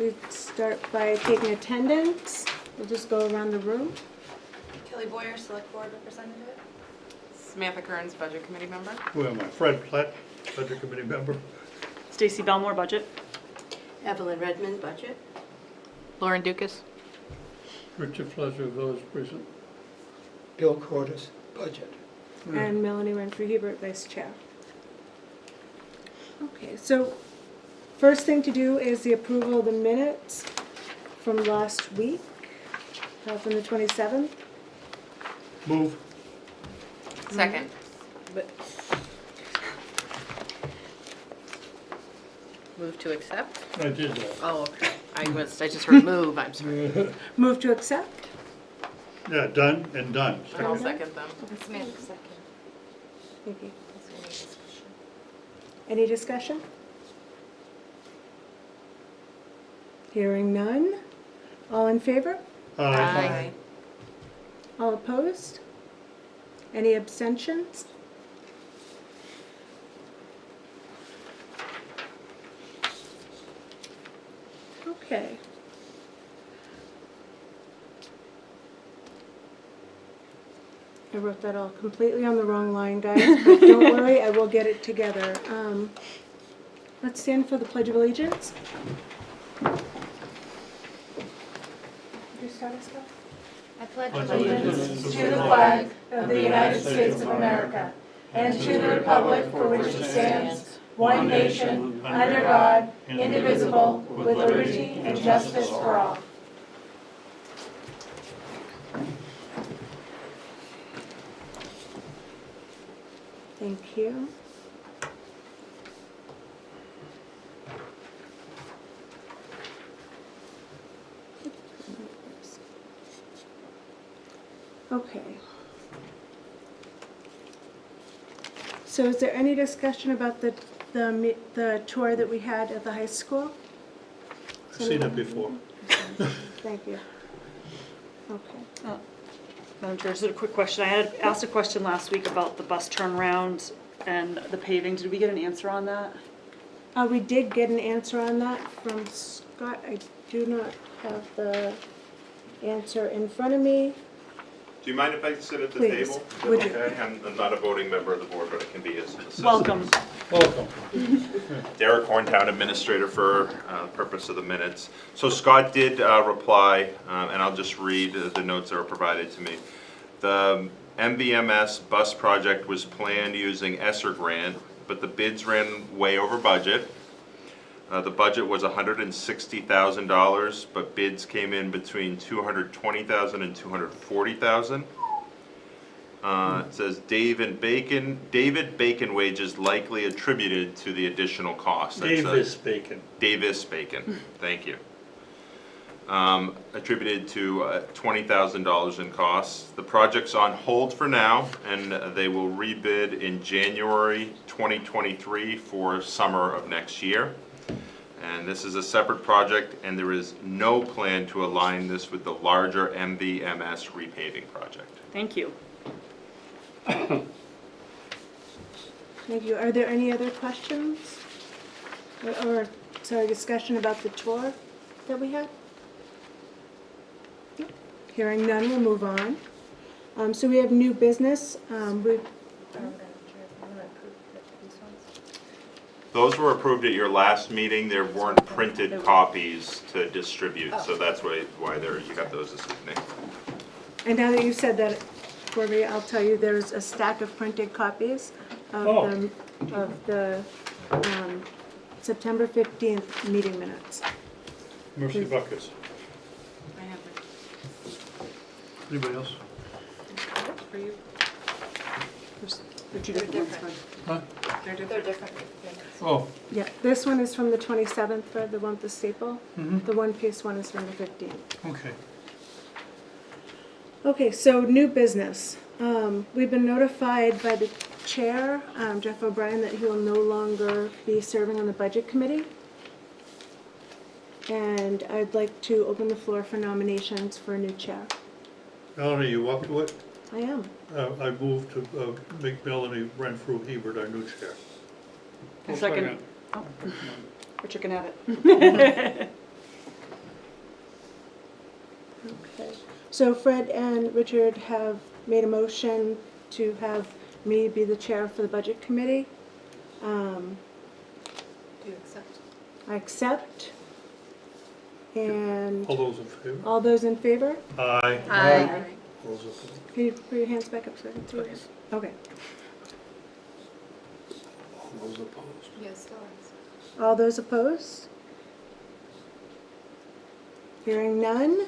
we start by taking attendance. We'll just go around the room. Kelly Boyer, Select Board Representative. Samantha Kearns, Budget Committee member. Who am I? Fred Platt, Budget Committee member. Stacy Belmore, Budget. Evelyn Redmond, Budget. Lauren Dukas. Richard Fletcher, Village President. Bill Cordes, Budget. And Melanie Renfrew Hebert, Vice Chair. Okay, so first thing to do is the approval of the minutes from last week, from the 27th. Move. Second. Move to accept? I did that. Oh, okay. I just heard move, I'm sorry. Move to accept. Yeah, done and done. I'll second them. Samantha, second. Thank you. Any discussion? Hearing none. All in favor? Aye. All opposed? Any abstentions? Okay. I wrote that all completely on the wrong line, guys, but don't worry, I will get it together. Let's stand for the Pledge of Allegiance. Could you start us off? I pledge allegiance to the flag of the United States of America and to the republic for which it stands, one nation, under God, indivisible, with liberty and justice for all. Thank you. Okay. So is there any discussion about the tour that we had at the high school? I've seen it before. Thank you. Okay. Madam Chair, just a quick question. I had asked a question last week about the bus turnaround and the paving. Did we get an answer on that? We did get an answer on that from Scott. I do not have the answer in front of me. Do you mind if I sit at the Please, table? would you? Okay, I'm not a voting member of the board, but I can be his assistant. Welcome. Welcome. Derek Horntown, Administrator for purpose of the minutes. So Scott did reply, and I'll just read the notes that were provided to me. The MVMS bus project was planned using ESSER grant, but the bids ran way over budget. The budget was $160,000, but bids came in between $220,000 and $240,000. It says David Bacon wages likely attributed to the additional cost. Davis Bacon. Davis Bacon, thank you. Attributed to $20,000 in costs. The project's on hold for now, and they will rebid in January 2023 for summer of next year. And this is a separate project, and there is no plan to align this with the larger MVMS repaving project. Thank you. Thank you. Are there any other questions? Or sorry, discussion about the tour that we had? No. Hearing none, we'll move on. So we have new business. Those were approved at your last meeting. There weren't printed copies to distribute, so that's why you have those this evening. And now that you said that, Corby, I'll tell you there's a stack of printed copies of the September 15th meeting minutes. Mercy buckets. I have Anybody else? it for you. The two different ones, fine. Huh? They're different. Oh, Yeah, this one is from the 27th, Fred, the one with the staple. mhm. The one-piece one is from the 15th. Okay. Okay, so new business. We've been notified by the chair, Jeff O'Brien, that he will no longer be serving on the budget committee. And I'd like to open the floor for nominations for a new chair. Melanie, you up to it? I am. I move to make Melanie Renfrew Hebert our new chair. A second. Oh, Richard can have it. Okay, so Fred and Richard have made a motion to have me be the chair for the budget committee. Do you accept? I accept. And All those in favor? all those in favor? Aye. Aye. All those opposed? Can you put your hands back up so I can see yours? Okay. All those opposed? Yes, still is. All those opposed? Hearing none.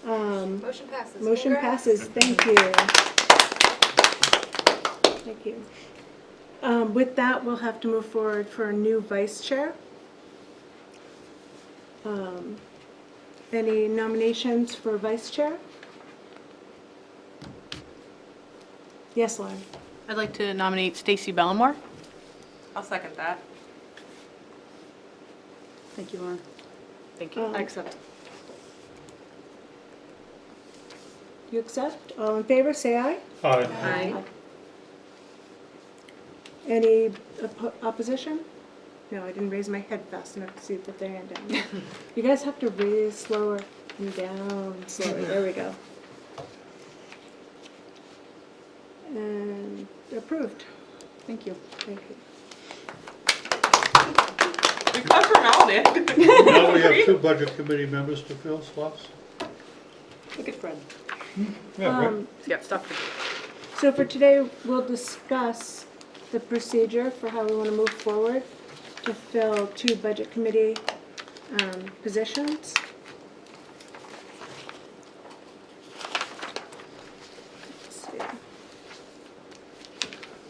Motion passes. Motion Congrats. passes, thank you. Thank you. With that, we'll have to move forward for a new vice chair. Any nominations for vice chair? Yes, Lauren? I'd like to nominate Stacy Bellamore. I'll second that. Thank you, Lauren. Thank you. Um, I accept. You accept? All in favor, say aye. Aye. Aye. Any opposition? No, I didn't raise my head fast enough to see put their hand down. You guys have to raise slower and down slower. There we go. And approved. Thank you. Thank you. We got promoted. Now we have 2 budget committee members to fill slots. Look at Fred. Yeah, right. Yeah, stop. So for today, we'll discuss the procedure for how we want to move forward to fill 2 budget committee positions. Let's see.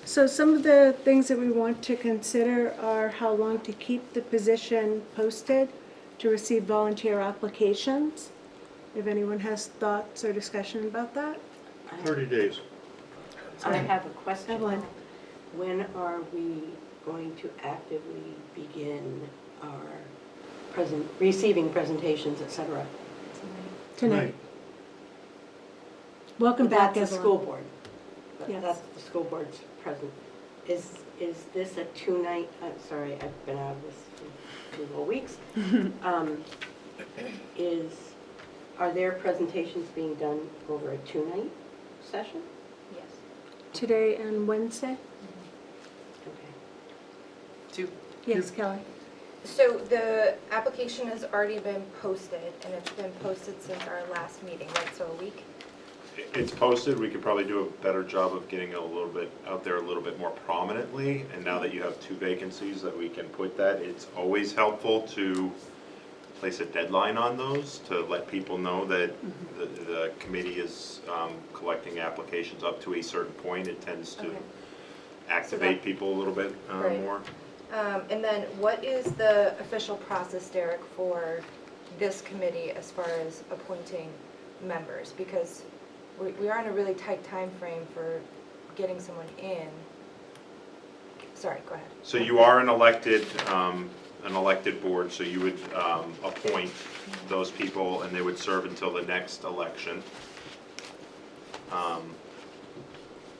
So some of the things that we want to consider are how long to keep the position posted to receive volunteer applications. If anyone has thoughts or discussion about that. 30 days. I have a question. Evelyn. When are we going to actively begin our receiving presentations, et cetera? Tonight. Welcome back, That's the Evelyn. school board. Yes. That's the school board's present. Is this a 2-night, sorry, I've been out of this for 2 whole weeks. Are their presentations being done over a 2-night session? Yes. Today and Wednesday? Okay. Yes, Kelly. So the application has already been posted, and it's been posted since our last meeting, right, so a week? It's posted, we could probably do a better job of getting it a little bit out there a little bit more prominently. And now that you have 2 vacancies that we can put that, it's always helpful to place a deadline on those to let people know that the committee is collecting applications up to a certain point. It tends to Okay. activate people a little bit Right. more. And then what is the official process, Derek, for this committee as far as appointing members? Because we are in a really tight time frame for getting someone in. Sorry, go ahead. So you are an elected board, so you would appoint those people and they would serve until the next election.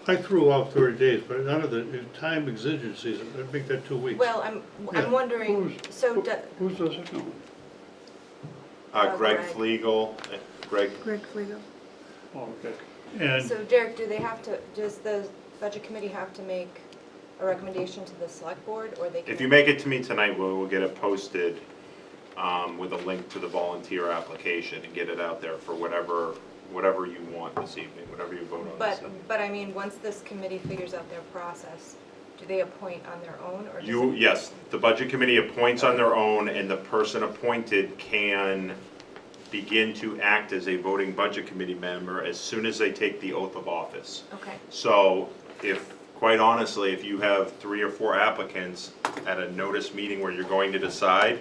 I threw out 30 days, but none of the time exigencies, I'd make that 2 weeks. Well, Yeah. I'm wondering, so, Who's does it now? Greg Greg. Flegel, Greg, Greg Flegel. Oh, okay. And so Derek, does the budget committee have to make a recommendation to the select board, or they can? if you make it to me tonight, we'll get it posted with a link to the volunteer application and get it out there for whatever you want this evening, whatever you vote on this evening. But I mean, once this committee figures out their process, do they appoint on their own, or? Yes, the budget committee appoints on their own, and the person appointed can begin to act as a voting budget committee member as soon as they take the oath of office. Okay, So quite honestly, if you have 3 or 4 applicants at a notice meeting where you're going to decide,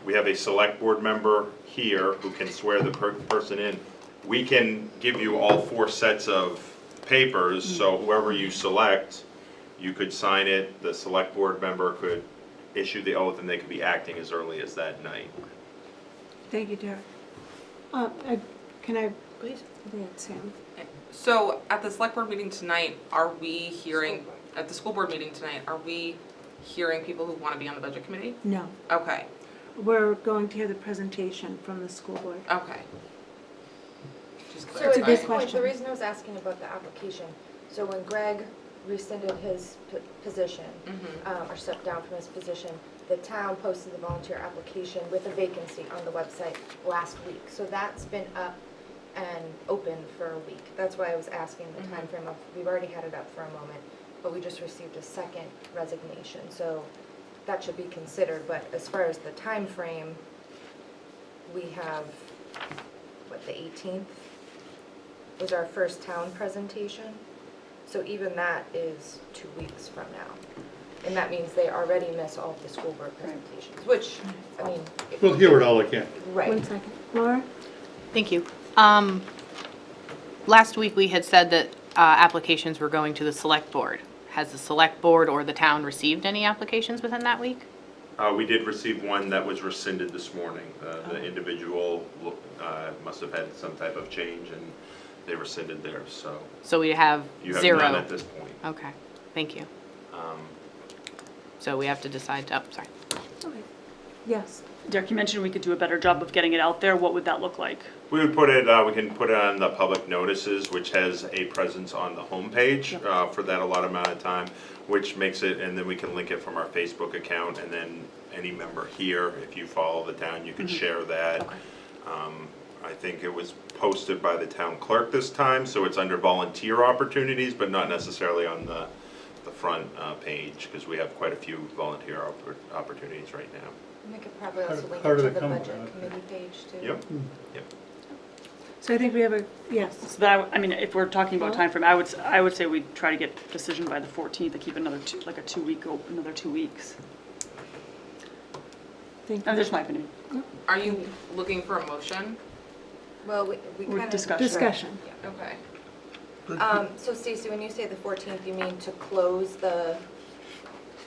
we have a select board member here who can swear the person in. We can give you all 4 sets of papers, so whoever you select, you could sign it, the select board member could issue the oath, and they could be acting as early as that night. Thank you, Derek. Can I? Please. I think it's Sam. So at the select board meeting tonight, are we hearing, at the school board meeting tonight, are we hearing people who want to be on the budget committee? No. Okay, We're going to hear the presentation from the school board. okay. It's So a at good this point, question. the reason I was asking about the application, so when Greg rescinded his position, or stepped down from his position, the town posted the volunteer application with a vacancy on the website last week. So that's been up and open for a week. That's why I was asking the timeframe of, we've already had it up for a moment, but we just received a second resignation. So that should be considered, but as far as the timeframe, we have, what, the 18th was our first town presentation. So even that is 2 weeks from now. And that means they already miss all of the school board presentations, which, I mean. We'll hear it all again. Right. 1 second. Laura? Thank you. Last week, we had said that applications were going to the select board. Has the select board or the town received any applications within that week? We did receive one that was rescinded this morning. The individual must have had some type of change and they rescinded theirs, so So we have you have 0. none at this point. Okay, thank you. Um, So we have to decide, oh, sorry. Yes. Derek, you mentioned we could do a better job of getting it out there. What would that look like? We would put it, we can put it on the public notices, which has a presence on the homepage for that allotted amount of time, which makes it, and then we can link it from our Facebook account, and then any member here, if you follow the town, you can share that. I think it was posted by the town clerk this time, so it's under volunteer opportunities, but not necessarily on the front page, because we have quite a few volunteer opportunities right now. We could probably also link How it do to they the come budget about it? committee page too. Yep, yep. So I think we have a, yes. So that, I mean, if we're talking about time frame, I would say we try to get decision by the 14th to keep another like a 2 week, another 2 weeks. Thank And you. that's my opinion. Are you looking for a motion? Well, we Or kind of. discussion. Discussion. Okay. So Stacy, when you say the 14th, you mean to close the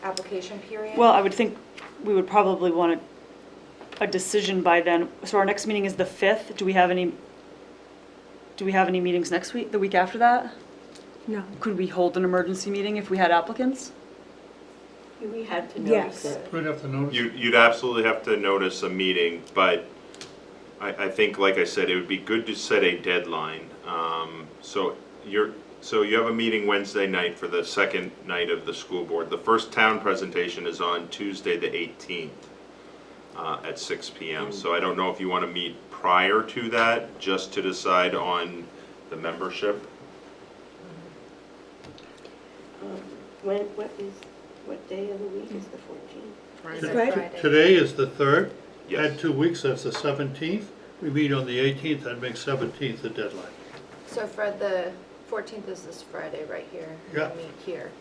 application period? Well, I would think we would probably want a decision by then. So our next meeting is the 5th. Do we have any meetings next week, the week after that? No. Could we hold an emergency meeting if we had applicants? We had to Yes. notice it. We'd have to notice. You'd absolutely have to notice a meeting, but I think, like I said, it would be good to set a deadline. So you have a meeting Wednesday night for the second night of the school board. The first town presentation is on Tuesday, the 18th, at 6 PM. So I don't know if you want to meet prior to that, just to decide on the membership. What day of the week is the 14th? It's a Right. Friday. Today is the 3rd. Yes. Add 2 weeks, that's the 17th. We meet on the 18th, that makes 17th the deadline. So for the 14th is this Friday right here. Yeah. We meet here.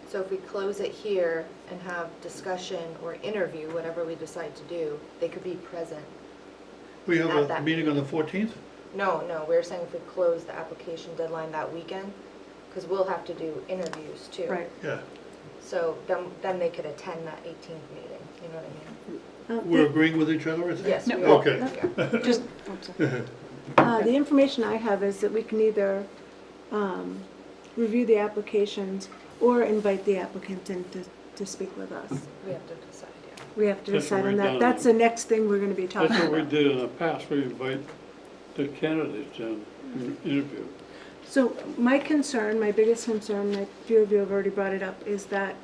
So if we close it here and have discussion or interview, whatever we decide to do, they could be present. We have At a that meeting on the 14th? No, we're saying if we close the application deadline that weekend, because we'll have to do interviews too. Right. Yeah. So then they could attend that 18th meeting, you know what I mean? We're agreeing with each other, I think? Yes, No, we well, are. Okay. Yeah. Just, The information I have is that we can either review the applications or invite the applicant in to speak with us. We have to decide, yeah. We have to That's decide what on we've that. done. That's the next thing we're going to be talking That's what we about. did in the past, we invite the candidates in, and interview. So my concern, my biggest concern, a few of you have already brought it up, is that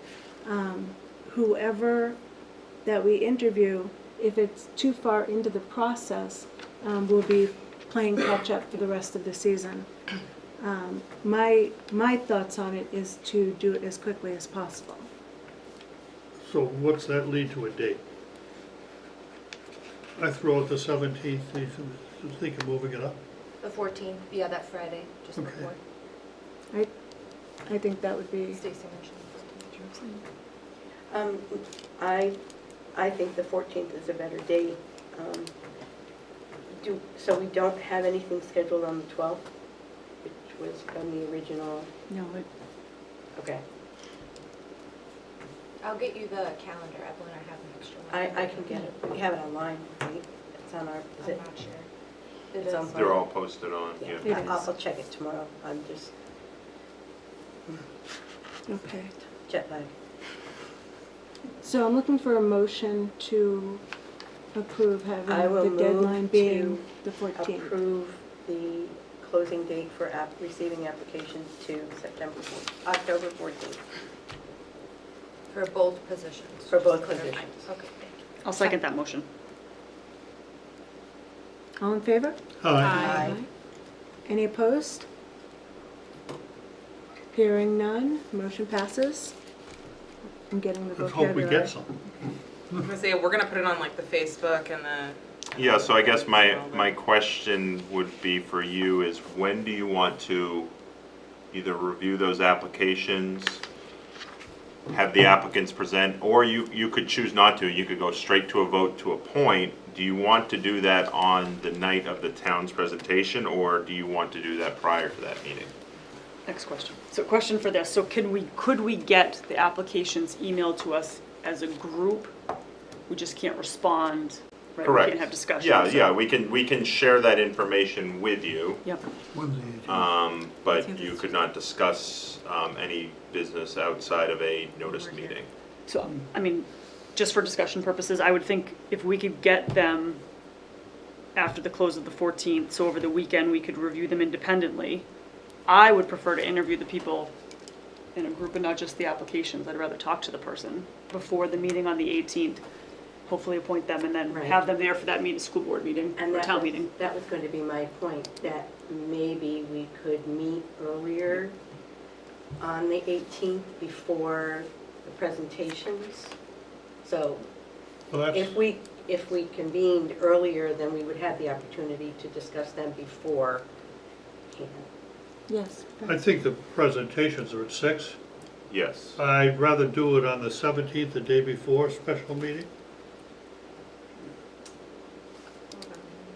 whoever that we interview, if it's too far into the process, we'll be playing catch-up for the rest of the season. My thoughts on it is to do it as quickly as possible. So what's that lead to a date? I throw out the 17th, think of moving it up. The 14th, yeah, that Friday, just Okay. before. I think that would be, Stacy mentioned the 14th. I think the 14th is a better date. So we don't have anything scheduled on the 12th, which was from the original, no, okay. I'll get you the calendar, Evelyn, I have an extra one. I can get it, we have it online, right? It's on our, is I'm it? not sure. It It's is. on- They're all posted on, Yeah, yeah. It is. I'll check it tomorrow, I'm just okay. jet lag. So I'm looking for a motion to approve I having will the move deadline being to the 14th. Approve the closing date for receiving applications to October 14th For both positions? for both positions. Okay, thank you. I'll second that motion. All in favor? Aye. Any opposed? Hearing none, motion passes. I'm getting the Let's vocabulary. hope we get some. I'm gonna say, we're gonna put it on like the Facebook and the, Yeah, so I guess my question would be for you is when do you want to either review those applications, have the applicants present, or you could choose not to, you could go straight to a vote to appoint. Do you want to do that on the night of the town's presentation, or do you want to do that prior to that meeting? Next question. So question for this, so could we get the applications emailed to us as a group? We just can't respond, right? Correct. We can't have discussions. Yeah, we can share that information with you. Yep. But you could not discuss any business outside of a noticed meeting. So, I mean, just for discussion purposes, I would think if we could get them after the close of the 14th, so over the weekend, we could review them independently. I would prefer to interview the people in a group and not just the applications. I'd rather talk to the person before the meeting on the 18th. Hopefully appoint them and then Right. have them there for that meeting, school board meeting, And or that town was, meeting. that was going to be my point, that maybe we could meet earlier on the 18th before the presentations. So Well, that's, if we convened earlier, then we would have the opportunity to discuss them before. Yes. I think the presentations are at 6. Yes. I'd rather do it on the 17th, the day before, special meeting.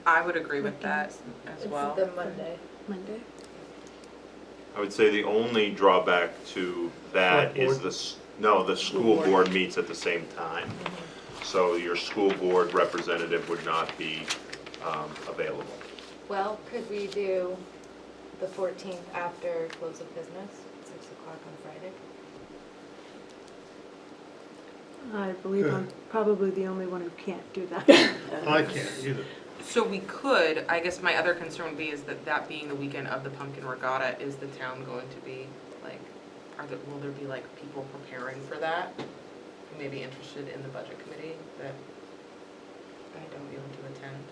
I would agree with that as well. It's the Monday. Monday. I would say the only drawback to that is the school board meets at the same time. So your school board representative would not be available. Well, could we do the 14th after close of business, 6 o'clock on Friday? I believe I'm probably the only one who can't do that. I can't either. So we could, I guess my other concern would be is that being the weekend of the pumpkin regatta, is the town going to be like, will there be like people preparing for that? Who may be interested in the budget committee that I don't be able to attend?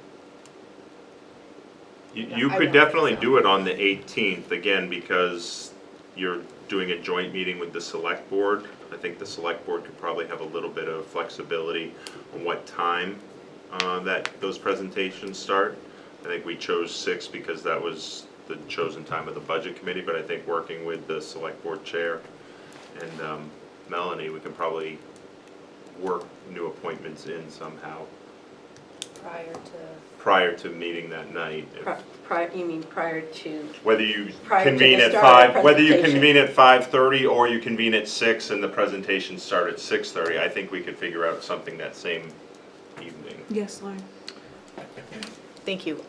You I could don't definitely think so. do it on the 18th, again, because you're doing a joint meeting with the select board. I think the select board could probably have a little bit of flexibility on what time that those presentations start. I think we chose 6 because that was the chosen time of the budget committee, but I think working with the select board chair and Melanie, we can probably work new appointments in somehow prior to meeting that night. You mean prior to, Whether you Prior to convene the at start of the 5, whether you presentation. convene at 5:30 or you convene at 6 and the presentations start at 6:30, I think we could figure out something that same evening. Yes, Lauren. Thank you.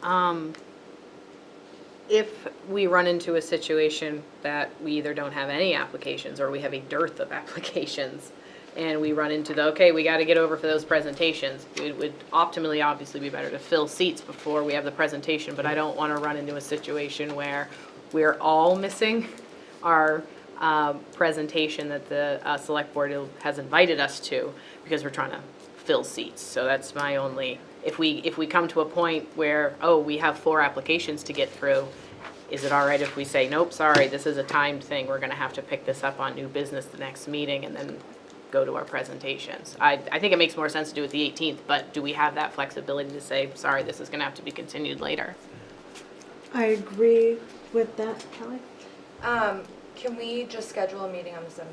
If we run into a situation that we either don't have any applications or we have a dearth of applications, and we run into okay, we got to get over for those presentations, it would optimally obviously be better to fill seats before we have the presentation, but I don't want to run into a situation where we're all missing our presentation that the select board has invited us to because we're trying to fill seats. So that's my only, if we come to a point where, oh, we have 4 applications to get through, is it all right if we say, nope, sorry, this is a timed thing, we're going to have to pick this up on new business the next meeting and then go to our presentations? I think it makes more sense to do it the 18th, but do we have that flexibility to say, sorry, this is going to have to be continued later? I agree with that, Kelly. Can we just schedule a meeting on the 17th?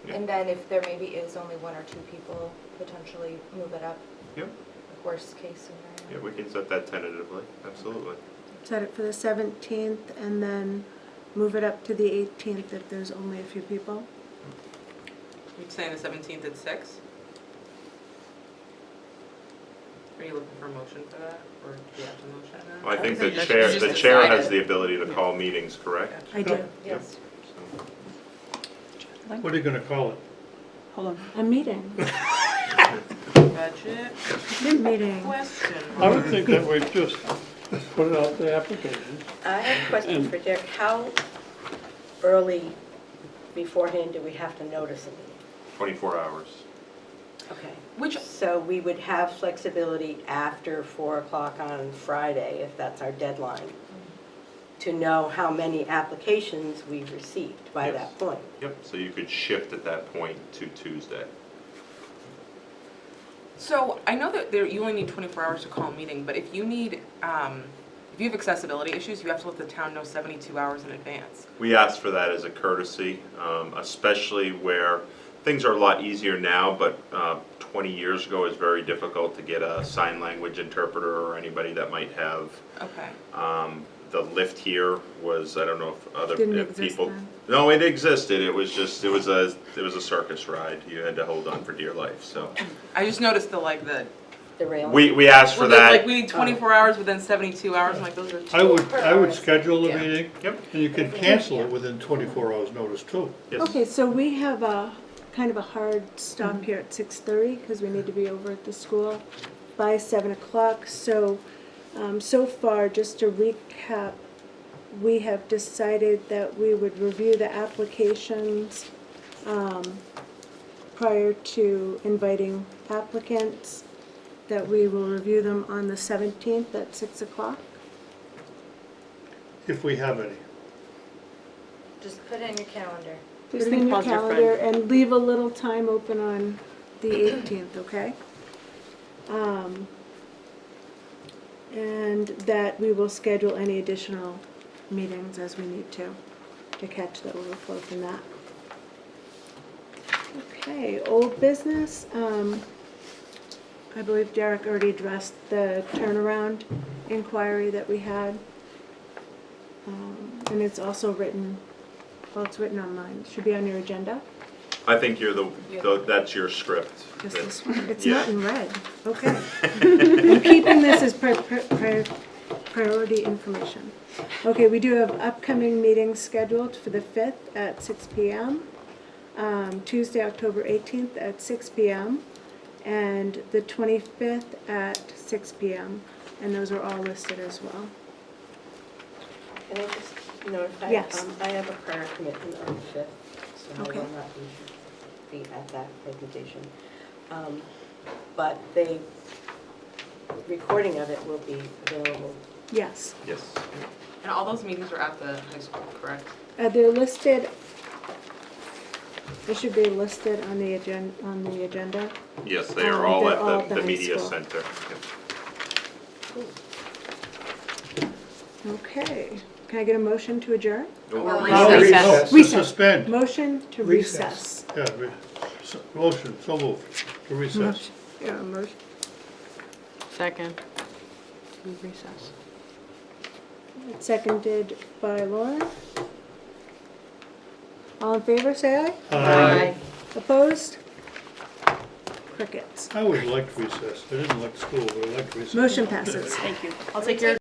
Yeah. And then if there maybe is only 1 or 2 people, potentially move it up, Yep. like worst case Yeah, scenario? we can set that tentatively, absolutely. Set it for the 17th and then move it up to the 18th if there's only a few people. You're saying the 17th at 6? Are you looking for a motion for that, or do you have to motion that? Well, I think think the that's chair, just the chair has decided. the ability to call meetings, correct? I do. Yes. So- What are you gonna call it? Hold on. A meeting. Budget Meeting. question. I would think that we just put out the applications. I have a question for Dick. How early beforehand do we have to notice a meeting? 24 hours. Okay. Which, So we would have flexibility after 4 o'clock on Friday, if that's our deadline, to know how many applications we've received by Yes. that point. Yep, so you could shift at that point to Tuesday. so I know that you only need 24 hours to call a meeting, but if you need, if you have accessibility issues, you have to let the town know 72 hours in advance. We asked for that as a courtesy, especially where things are a lot easier now, but 20 years ago it was very difficult to get a sign language interpreter or anybody that might have. Okay. The lift here was, I don't know if other Didn't if exist people. then. No, it existed. It was just, it was a circus ride. You had to hold on for dear life, so. I just noticed the The rail? We asked for well, like that. we need 24 hours within 72 hours. I'm like, those are I would schedule the Yeah. meeting, Yep. and you can cancel it within 24 hours notice too. Yes. Okay, so we have a kind of a hard stop here at 6:30 because we need to be over at the school by 7 o'clock. So, so far, just to recap, we have decided that we would review the applications prior to inviting applicants, that we will review them on the 17th at 6 o'clock. If we have any. Just put it in your calendar. Just Everything in your pause your calendar and leave a little time open on the 18th, okay? And that we will schedule any additional meetings as we need to catch the overflow from that. Okay, old business. I believe Derek already addressed the turnaround inquiry that we had. And it's also written, well, it's written online. It should be on your agenda. I think you're that's your script. Just That- this one. It's Yeah. not in red. Okay. I'm keeping this as priority information. Okay, we do have upcoming meetings scheduled for the 5th at 6 p.m., Tuesday, October 18th at 6 p.m., and the 25th at 6 p.m., and those are all listed as well. Can I just notify? Yes. I have a prior commitment on the 5th, so I Okay. will not be at that presentation. But the recording of it will be available. Yes. Yes. And all those meetings are at the high school, correct? They're listed, they should be listed on the agenda. Yes, they are all They're all at the high media school. center. Yep. Okay. Can I get a motion to adjourn? Or Oh, recess. To Recess. suspend. Motion to Recess. recess. Yeah, motion, so moved, to recess. Yeah, motion. Second. To recess. Seconded by Lauren. All in favor, say aye. Aye. Opposed? Crickets. I always liked recess. I didn't like school, but I liked recess. Motion passes. Thank you. I'll take your